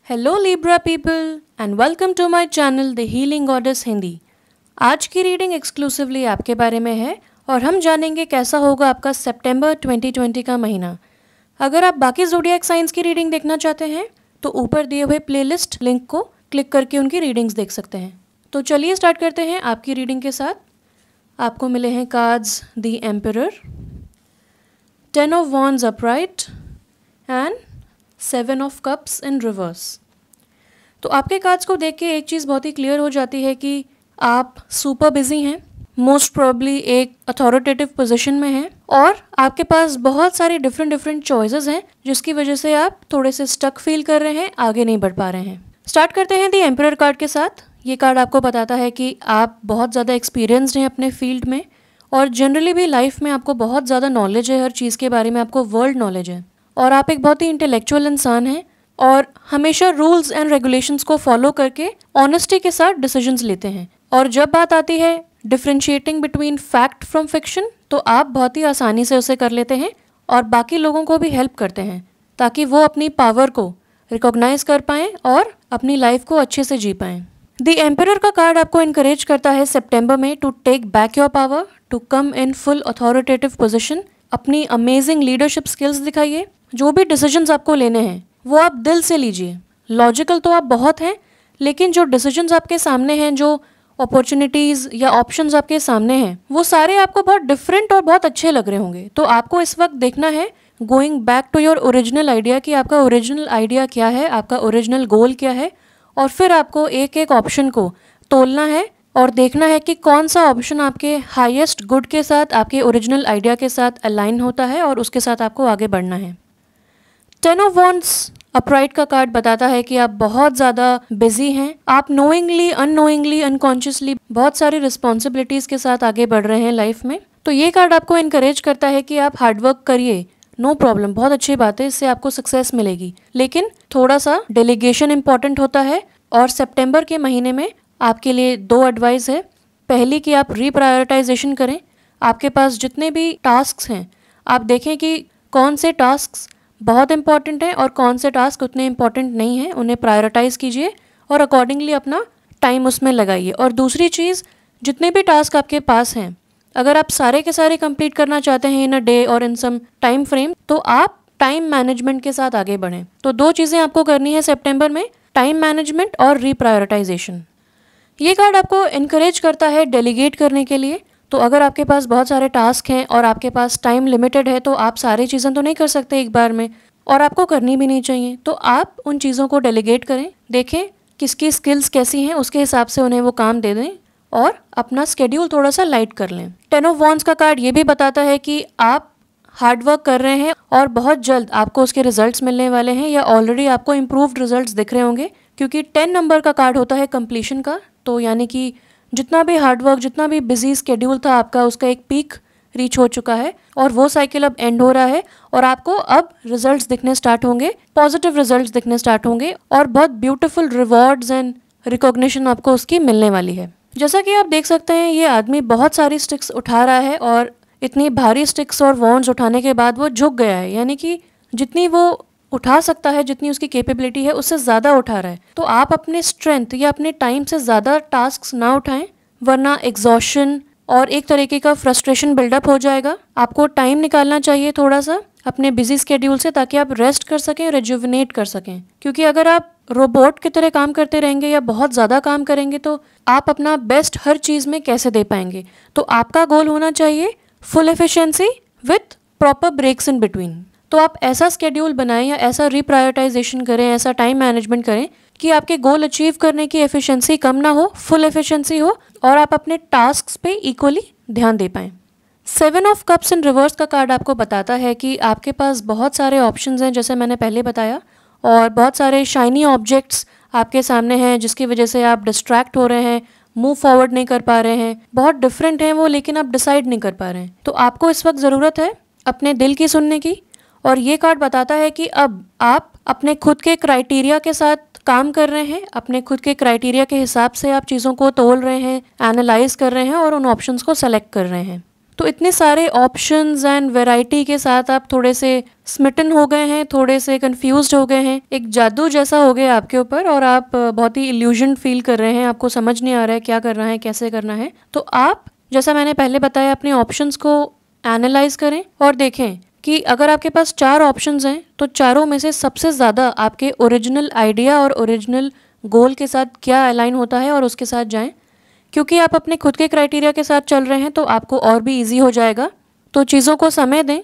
Hello Libra people and welcome to my channel the healing goddess Hindi. आज की reading exclusively आपके बारे में है और हम जानेंगे कैसा होगा आपका सितंबर 2020 का महीना। अगर आप बाकी ज़ोडिएक साइंस की रीडिंग देखना चाहते हैं तो ऊपर दिए हुए प्लेलिस्ट लिंक को क्लिक करके उनकी रीडिंग्स देख सकते हैं। तो चलिए स्टार्ट करते हैं आपकी रीडिंग के साथ। आपको मिले हैं cards the emperor, 10 of wands upright and 7 of cups in reverse. तो आपके कार्ड्स को देख के एक चीज़ बहुत ही क्लियर हो जाती है कि आप सुपर बिजी हैं, मोस्ट प्रोबेबली एक अथॉरिटेटिव पोजीशन में हैं और आपके पास बहुत सारी डिफरेंट चॉइसेस हैं जिसकी वजह से आप थोड़े से स्टक फील कर रहे हैं, आगे नहीं बढ़ पा रहे हैं। स्टार्ट करते हैं दी एम्परर कार्ड के साथ। ये कार्ड आपको बताता है कि आप बहुत ज़्यादा एक्सपीरियंस्ड हैं अपने फील्ड में और जनरली भी लाइफ में आपको बहुत ज़्यादा नॉलेज है, हर चीज़ के बारे में आपको वर्ल्ड नॉलेज है और आप एक बहुत ही इंटेलेक्चुअल इंसान हैं और हमेशा रूल्स एंड रेगुलेशंस को फॉलो करके ऑनेस्टी के साथ डिसीजंस लेते हैं। और जब बात आती है differentiating between fact from fiction तो आप बहुत ही आसानी से उसे कर लेते हैं और बाकी लोगों को भी हेल्प करते हैं ताकि वो अपनी पावर को रिकॉग्नाइज कर पाएँ और अपनी लाइफ को अच्छे से जी पाएँ। द एम्परर का कार्ड आपको इनकरेज करता है सितंबर में to take back your power, to come in full authoritative position. अपनी अमेजिंग लीडरशिप स्किल्स दिखाइए। जो भी डिसीजंस आपको लेने हैं वो आप दिल से लीजिए। लॉजिकल तो आप बहुत हैं लेकिन जो डिसीजंस आपके सामने हैं, जो अपॉर्चुनिटीज़ या ऑप्शंस आपके सामने हैं वो सारे आपको बहुत डिफरेंट और बहुत अच्छे लग रहे होंगे। तो आपको इस वक्त देखना है going back to your original idea कि आपका ओरिजिनल आइडिया क्या है, आपका ओरिजिनल गोल क्या है और फिर आपको एक एक ऑप्शन को तोलना है और देखना है कि कौन सा ऑप्शन आपके हाईएस्ट गुड के साथ, आपके ओरिजिनल आइडिया के साथ अलाइन होता है और उसके साथ आपको आगे बढ़ना है। 10 ऑफ वॉन्ड्स अपराइट का कार्ड बताता है कि आप बहुत ज़्यादा बिजी हैं। आप नोइंगली, अननोइंगली, अनकॉन्शियसली बहुत सारी रिस्पॉन्सिबिलिटीज़ के साथ आगे बढ़ रहे हैं लाइफ में। तो ये कार्ड आपको इनकरेज करता है कि आप हार्डवर्क करिए, नो प्रॉब्लम, बहुत अच्छी बात है, इससे आपको सक्सेस मिलेगी, लेकिन थोड़ा सा डेलीगेशन इंपॉर्टेंट होता है। और सितंबर के महीने में आपके लिए 2 एडवाइस है। पहली कि आप रीप्रायोरिटाइजेशन करें। आपके पास जितने भी टास्क्स हैं आप देखें कि कौन से टास्क्स बहुत इंपॉर्टेंट हैं और कौन से टास्क उतने इंपॉर्टेंट नहीं हैं, उन्हें प्रायोरिटाइज़ कीजिए और अकॉर्डिंगली अपना टाइम उसमें लगाइए। और दूसरी चीज़, जितने भी टास्क आपके पास हैं अगर आप सारे के सारे कंप्लीट करना चाहते हैं इन अ डे और इन सम टाइम फ्रेम तो आप टाइम मैनेजमेंट के साथ आगे बढ़ें। तो 2 चीज़ें आपको करनी है सितंबर में, टाइम मैनेजमेंट और रीप्रायोरिटाइजेशन। ये कार्ड आपको इनकरेज करता है डेलीगेट करने के लिए। तो अगर आपके पास बहुत सारे टास्क हैं और आपके पास टाइम लिमिटेड है तो आप सारी चीज़ें तो नहीं कर सकते एक बार में और आपको करनी भी नहीं चाहिए। तो आप उन चीज़ों को डेलीगेट करें, देखें किसकी स्किल्स कैसी हैं, उसके हिसाब से उन्हें वो काम दे दें और अपना स्केड्यूल थोड़ा सा लाइट कर लें। 10 ऑफ वॉन्ड्स का कार्ड ये भी बताता है कि आप हार्डवर्क कर रहे हैं और बहुत जल्द आपको उसके रिजल्ट्स मिलने वाले हैं या ऑलरेडी आपको इम्प्रूव्ड रिजल्ट्स दिख रहे होंगे क्योंकि 10 नंबर का कार्ड होता है कंप्लीशन का। तो यानी कि जितना भी हार्डवर्क, जितना भी बिजी स्केड्यूल था आपका, उसका एक पीक रीच हो चुका है और वो साइकिल अब एंड हो रहा है और आपको अब रिजल्ट्स दिखने स्टार्ट होंगे, पॉजिटिव रिजल्ट्स दिखने स्टार्ट होंगे और बहुत ब्यूटीफुल रिवॉर्ड्स एंड रिकॉग्निशन आपको उसकी मिलने वाली है। जैसा कि आप देख सकते हैं ये आदमी बहुत सारी स्टिक्स उठा रहा है और इतनी भारी स्टिक्स और वॉन्ड्स उठाने के बाद वो झुक गया है, यानी कि जितनी वो उठा सकता है, जितनी उसकी कैपेबिलिटी है उससे ज़्यादा उठा रहा है। तो आप अपने स्ट्रेंथ या अपने टाइम से ज़्यादा टास्क्स ना उठाएं वरना एग्जॉशन और एक तरीके का फ्रस्ट्रेशन बिल्डअप हो जाएगा। आपको टाइम निकालना चाहिए थोड़ा सा अपने बिजी स्केड्यूल से ताकि आप रेस्ट कर सकें, रिजुविनेट कर सकें। क्योंकि अगर आप रोबोट की तरह काम करते रहेंगे या बहुत ज़्यादा काम करेंगे तो आप अपना बेस्ट हर चीज़ में कैसे दे पाएंगे। तो आपका गोल होना चाहिए full efficiency with proper breaks in between. तो आप ऐसा स्केड्यूल बनाएं या ऐसा रिप्रायोरिटाइजेशन करें, ऐसा टाइम मैनेजमेंट करें कि आपके गोल अचीव करने की एफिशिएंसी कम ना हो, फुल एफिशिएंसी हो और आप अपने टास्क्स पे इक्वली ध्यान दे पाएं। 7 ऑफ कप्स इन रिवर्स का कार्ड आपको बताता है कि आपके पास बहुत सारे ऑप्शंस हैं जैसे मैंने पहले बताया और बहुत सारे शाइनी ऑब्जेक्ट्स आपके सामने हैं जिसकी वजह से आप डिस्ट्रैक्ट हो रहे हैं, मूव फॉरवर्ड नहीं कर पा रहे हैं। बहुत डिफरेंट हैं वो लेकिन आप डिसाइड नहीं कर पा रहे हैं। तो आपको इस वक्त ज़रूरत है अपने दिल की सुनने की और ये कार्ड बताता है कि अब आप अपने खुद के क्राइटेरिया के साथ काम कर रहे हैं, अपने खुद के क्राइटेरिया के हिसाब से आप चीज़ों को तोल रहे हैं, एनालाइज कर रहे हैं और उन ऑप्शंस को सेलेक्ट कर रहे हैं। तो इतने सारे ऑप्शंस एंड वैरायटी के साथ आप थोड़े से स्मिटन हो गए हैं, थोड़े से कंफ्यूज्ड हो गए हैं, एक जादू जैसा हो गया आपके ऊपर और आप बहुत ही इल्यूजन फील कर रहे हैं, आपको समझ नहीं आ रहा है क्या करना है, कैसे करना है। तो आप, जैसा मैंने पहले बताया, अपने ऑप्शंस को एनालाइज करें और देखें कि अगर आपके पास 4 ऑप्शंस हैं तो चारों में से सबसे ज़्यादा आपके ओरिजिनल आइडिया और ओरिजिनल गोल के साथ क्या अलाइन होता है और उसके साथ जाएं। क्योंकि आप अपने खुद के क्राइटेरिया के साथ चल रहे हैं तो आपको और भी इजी हो जाएगा। तो चीज़ों को समय दें,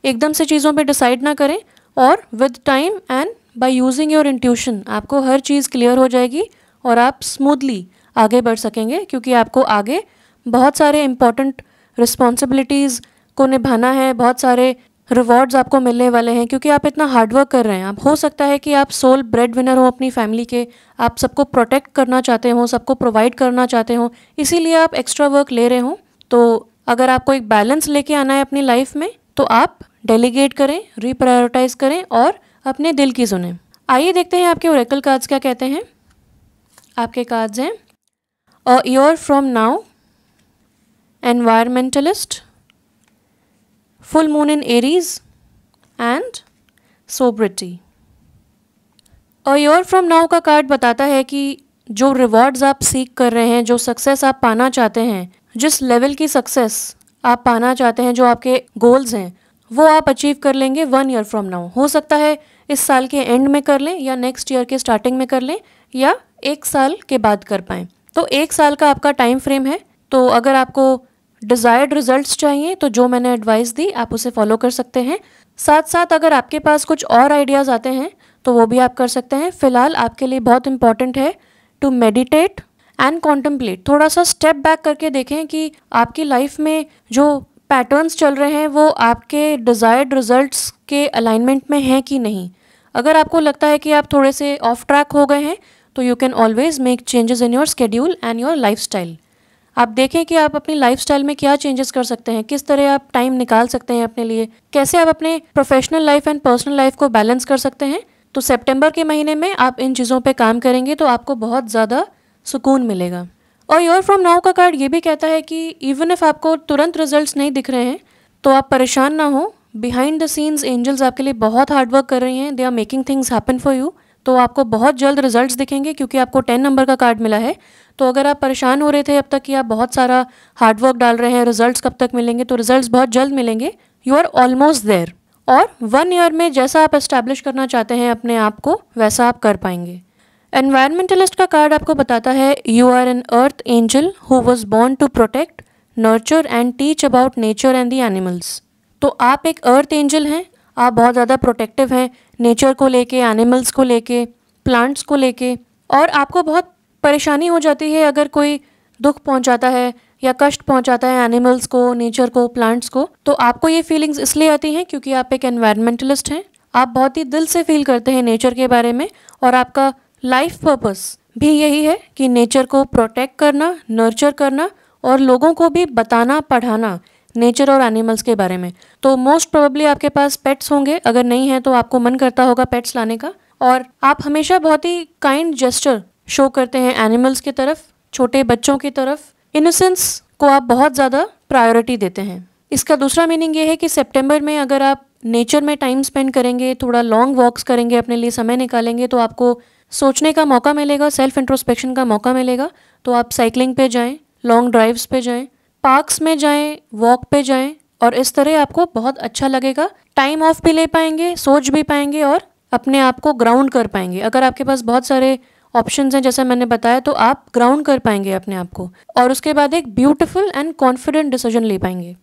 एकदम से चीज़ों पे डिसाइड ना करें और with time and by using your intuition आपको हर चीज़ क्लियर हो जाएगी और आप स्मूथली आगे बढ़ सकेंगे, क्योंकि आपको आगे बहुत सारे इम्पॉर्टेंट रिस्पॉन्सिबिलिटीज़ को निभाना है, बहुत सारे रिवॉर्ड्स आपको मिलने वाले हैं क्योंकि आप इतना हार्डवर्क कर रहे हैं। आप, हो सकता है कि आप सोल ब्रेड विनर हो अपनी फैमिली के, आप सबको प्रोटेक्ट करना चाहते हो, सबको प्रोवाइड करना चाहते हो, इसीलिए आप एक्स्ट्रा वर्क ले रहे हो। तो अगर आपको एक बैलेंस लेके आना है अपनी लाइफ में तो आप डेलीगेट करें, रीप्रायोरिटाइज करें और अपने दिल की सुनें। आइए देखते हैं आपके ओरेकल कार्ड्स क्या कहते हैं। आपके कार्ड्स हैं a year from now, environmentalist, full moon in Aries and sobriety. A year from now का कार्ड बताता है कि जो रिवॉर्ड्स आप सीख कर रहे हैं, जो सक्सेस आप पाना चाहते हैं, जिस लेवल की सक्सेस आप पाना चाहते हैं, जो आपके गोल्स हैं, वो आप अचीव कर लेंगे 1 ईयर फ्रॉम नाउ। हो सकता है इस साल के एंड में कर लें या नेक्स्ट ईयर के स्टार्टिंग में कर लें या 1 साल के बाद कर पाएँ। तो 1 साल का आपका टाइम फ्रेम है। तो अगर आपको डिज़ायर्ड रिजल्ट्स चाहिए तो जो मैंने एडवाइस दी आप उसे फॉलो कर सकते हैं। साथ साथ अगर आपके पास कुछ और आइडियाज़ आते हैं तो वो भी आप कर सकते हैं। फ़िलहाल आपके लिए बहुत इंपॉर्टेंट है टू मेडिटेट एंड कॉन्टम्पलेट। थोड़ा सा स्टेप बैक करके देखें कि आपकी लाइफ में जो पैटर्न्स चल रहे हैं वो आपके डिज़ायर्ड रिजल्ट्स के अलाइनमेंट में हैं कि नहीं। अगर आपको लगता है कि आप थोड़े से ऑफ ट्रैक हो गए हैं तो you can always make changes in your schedule and your lifestyle. आप देखें कि आप अपनी लाइफस्टाइल में क्या चेंजेस कर सकते हैं, किस तरह आप टाइम निकाल सकते हैं अपने लिए, कैसे आप अपने professional life and personal life को बैलेंस कर सकते हैं। तो सितंबर के महीने में आप इन चीज़ों पे काम करेंगे तो आपको बहुत ज़्यादा सुकून मिलेगा। और ईयर फ्रॉम नाउ का कार्ड ये भी कहता है कि इवन इफ आपको तुरंत रिजल्ट्स नहीं दिख रहे हैं तो आप परेशान ना हो। बिहाइंड द सीन्स एंजल्स आपके लिए बहुत हार्डवर्क कर रही हैं, they are making things happen for you. तो आपको बहुत जल्द रिजल्ट्स दिखेंगे क्योंकि आपको 10 नंबर का कार्ड मिला है। तो अगर आप परेशान हो रहे थे अब तक कि आप बहुत सारा हार्डवर्क डाल रहे हैं, रिजल्ट्स कब तक मिलेंगे, तो रिजल्ट्स बहुत जल्द मिलेंगे। You are almost there. और 1 ईयर में जैसा आप एस्टैब्लिश करना चाहते हैं अपने आप को वैसा आप कर पाएंगे। एनवायरमेंटलिस्ट का कार्ड आपको बताता है you are an earth angel who was born to protect, nurture and teach about nature and the animals. तो आप एक अर्थ एंजल हैं, आप बहुत ज़्यादा प्रोटेक्टिव हैं नेचर को लेके, एनिमल्स को लेके, प्लांट्स को लेके। और आपको बहुत परेशानी हो जाती है अगर कोई दुख पहुंचाता है या कष्ट पहुंचाता है एनिमल्स को, नेचर को, प्लांट्स को। तो आपको ये फीलिंग्स इसलिए आती हैं क्योंकि आप एक एनवायरमेंटलिस्ट हैं। आप बहुत ही दिल से फील करते हैं नेचर के बारे में और आपका लाइफ पर्पस भी यही है कि नेचर को प्रोटेक्ट करना, नर्चर करना और लोगों को भी बताना, पढ़ाना नेचर और एनिमल्स के बारे में। तो मोस्ट प्रोबेबली आपके पास पेट्स होंगे, अगर नहीं है तो आपको मन करता होगा पेट्स लाने का। और आप हमेशा बहुत ही काइंड जेस्चर शो करते हैं एनिमल्स की तरफ, छोटे बच्चों की तरफ। इनोसेंस को आप बहुत ज़्यादा प्रायोरिटी देते हैं। इसका दूसरा मीनिंग ये है कि सितंबर में अगर आप नेचर में टाइम स्पेंड करेंगे, थोड़ा लॉन्ग वॉक्स करेंगे, अपने लिए समय निकालेंगे तो आपको सोचने का मौका मिलेगा, सेल्फ इंट्रोस्पेक्शन का मौका मिलेगा। तो आप साइकिलिंग पे जाएं, लॉन्ग ड्राइव्स पे जाएं, पार्क्स में जाएं, वॉक पे जाएं और इस तरह आपको बहुत अच्छा लगेगा। टाइम ऑफ भी ले पाएंगे, सोच भी पाएंगे और अपने आप को ग्राउंड कर पाएंगे। अगर आपके पास बहुत सारे ऑप्शंस हैं जैसा मैंने बताया तो आप ग्राउंड कर पाएंगे अपने आप को और उसके बाद एक ब्यूटीफुल एंड कॉन्फिडेंट डिसीजन ले पाएंगे।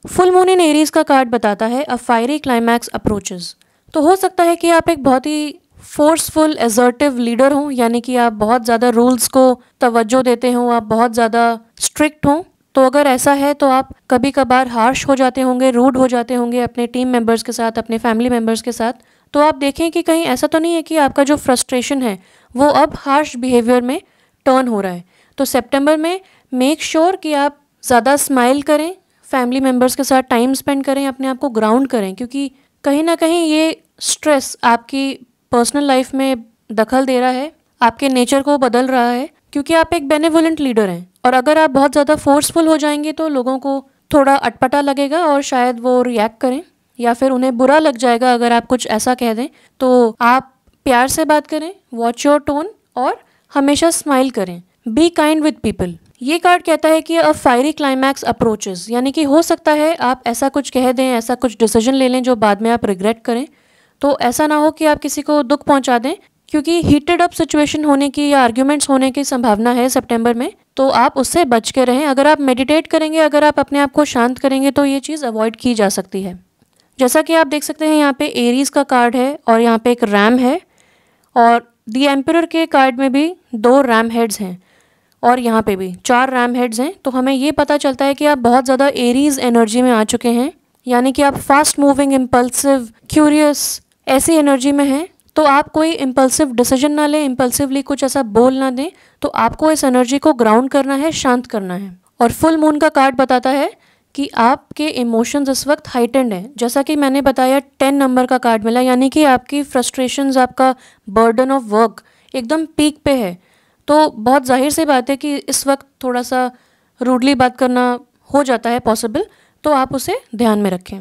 फुल मून इन एरीज का कार्ड बताता है अ फायरी क्लाइमैक्स अप्रोचेस। तो हो सकता है कि आप एक बहुत ही फोर्सफुल एजर्टिव लीडर हों, यानी कि आप बहुत ज़्यादा रूल्स को तवज्जो देते हों, आप बहुत ज़्यादा स्ट्रिक्ट हों। तो अगर ऐसा है तो आप कभी कभार हार्श हो जाते होंगे, रूड हो जाते होंगे अपने टीम मेंबर्स के साथ, अपने फैमिली मेंबर्स के साथ। तो आप देखें कि कहीं ऐसा तो नहीं है कि आपका जो फ्रस्ट्रेशन है वो अब हार्श बिहेवियर में टर्न हो रहा है। तो सितंबर में मेक श्योर कि आप ज़्यादा स्माइल करें, फैमिली मेम्बर्स के साथ टाइम स्पेंड करें, अपने आप को ग्राउंड करें, क्योंकि कहीं ना कहीं ये स्ट्रेस आपकी पर्सनल लाइफ में दखल दे रहा है, आपके नेचर को बदल रहा है, क्योंकि आप एक बेनेवोलेंट लीडर हैं। और अगर आप बहुत ज़्यादा फोर्सफुल हो जाएंगे तो लोगों को थोड़ा अटपटा लगेगा और शायद वो रिएक्ट करें या फिर उन्हें बुरा लग जाएगा अगर आप कुछ ऐसा कह दें। तो आप प्यार से बात करें, वॉच योर टोन और हमेशा स्माइल करें। Be kind with people. ये कार्ड कहता है कि अ फायरी क्लाइमैक्स अप्रोचेस, यानी कि हो सकता है आप ऐसा कुछ कह दें, ऐसा कुछ डिसीजन ले लें जो बाद में आप रिग्रेट करें। तो ऐसा ना हो कि आप किसी को दुख पहुंचा दें, क्योंकि हीटेड अप सिचुएशन होने की या आर्ग्यूमेंट्स होने की संभावना है सितंबर में। तो आप उससे बच के रहें। अगर आप मेडिटेट करेंगे, अगर आप अपने आप को शांत करेंगे तो ये चीज़ अवॉइड की जा सकती है। जैसा कि आप देख सकते हैं यहाँ पे एरीज का कार्ड है और यहाँ पे एक रैम है और दी एम्परर के कार्ड में भी 2 रैम हेड्स हैं और यहाँ पे भी 4 रैम हेड्स हैं। तो हमें ये पता चलता है कि आप बहुत ज़्यादा एरीज एनर्जी में आ चुके हैं, यानी कि आप फास्ट मूविंग, इम्पल्सिव, क्यूरियस ऐसी एनर्जी में हैं। तो आप कोई इम्पल्सिव डिसीजन ना लें, इम्पल्सिवली कुछ ऐसा बोल ना दें। तो आपको इस एनर्जी को ग्राउंड करना है, शांत करना है। और फुल मून का कार्ड बताता है कि आपके इमोशंस इस वक्त हाइटेंड हैं। जैसा कि मैंने बताया 10 नंबर का कार्ड मिला, यानी कि आपकी फ्रस्ट्रेशंस, आपका बर्डन ऑफ वर्क एकदम पीक पे है। तो बहुत जाहिर सी बात है कि इस वक्त थोड़ा सा रूडली बात करना हो जाता है पॉसिबल, तो आप उसे ध्यान में रखें।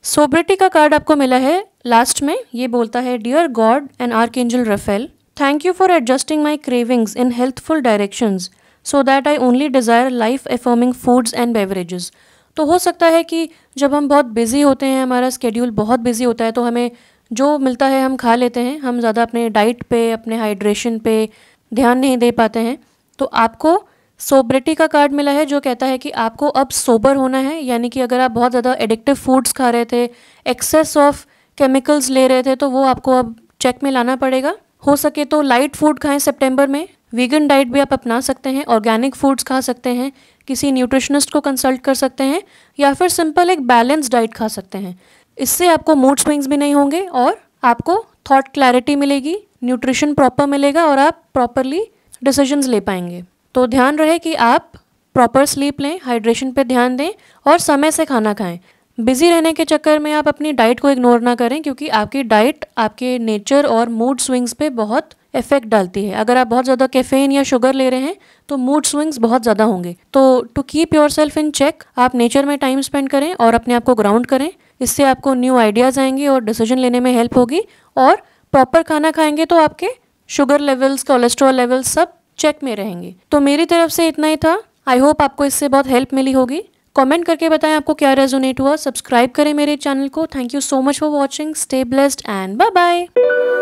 सोब्रिटी का कार्ड आपको मिला है लास्ट में। ये बोलता है, dear God and archangel Raphael, thank you for adjusting my cravings in healthful directions so that I only desire life affirming foods and beverages. तो हो सकता है कि जब हम बहुत बिजी होते हैं, हमारा स्केड्यूल बहुत बिजी होता है, तो हमें जो मिलता है हम खा लेते हैं। हम ज़्यादा अपने डाइट पे, अपने हाइड्रेशन पे ध्यान नहीं दे पाते हैं। तो आपको सोब्रिटी का कार्ड मिला है जो कहता है कि आपको अब सोबर होना है, यानी कि अगर आप बहुत ज़्यादा एडिक्टिव फूड्स खा रहे थे, एक्सेस ऑफ केमिकल्स ले रहे थे, तो वो आपको अब चेक में लाना पड़ेगा। हो सके तो लाइट फूड खाएं सितंबर में। वीगन डाइट भी आप अपना सकते हैं, ऑर्गेनिक फूड्स खा सकते हैं, किसी न्यूट्रिशनिस्ट को कंसल्ट कर सकते हैं या फिर सिंपल एक बैलेंस डाइट खा सकते हैं। इससे आपको मूड स्विंग्स भी नहीं होंगे और आपको थॉट क्लैरिटी मिलेगी, न्यूट्रिशन प्रॉपर मिलेगा और आप प्रॉपरली डिसीजंस ले पाएंगे। तो ध्यान रहे कि आप प्रॉपर स्लीप लें, हाइड्रेशन पे ध्यान दें और समय से खाना खाएं। बिजी रहने के चक्कर में आप अपनी डाइट को इग्नोर ना करें, क्योंकि आपकी डाइट आपके नेचर और मूड स्विंग्स पे बहुत इफेक्ट डालती है। अगर आप बहुत ज़्यादा कैफीन या शुगर ले रहे हैं तो मूड स्विंग्स बहुत ज़्यादा होंगे। तो to keep yourself in check, आप नेचर में टाइम स्पेंड करें और अपने आप को ग्राउंड करें। इससे आपको न्यू आइडियाज़ आएंगे और डिसीजन लेने में हेल्प होगी। और प्रॉपर खाना खाएंगे तो आपके शुगर लेवल्स, कोलेस्ट्रॉल लेवल्स सब चेक में रहेंगे। तो मेरी तरफ से इतना ही था। आई होप आपको इससे बहुत हेल्प मिली होगी। कमेंट करके बताएं आपको क्या रेजोनेट हुआ। सब्सक्राइब करें मेरे चैनल को। Thank you so much for watching. Stay blessed and bye bye.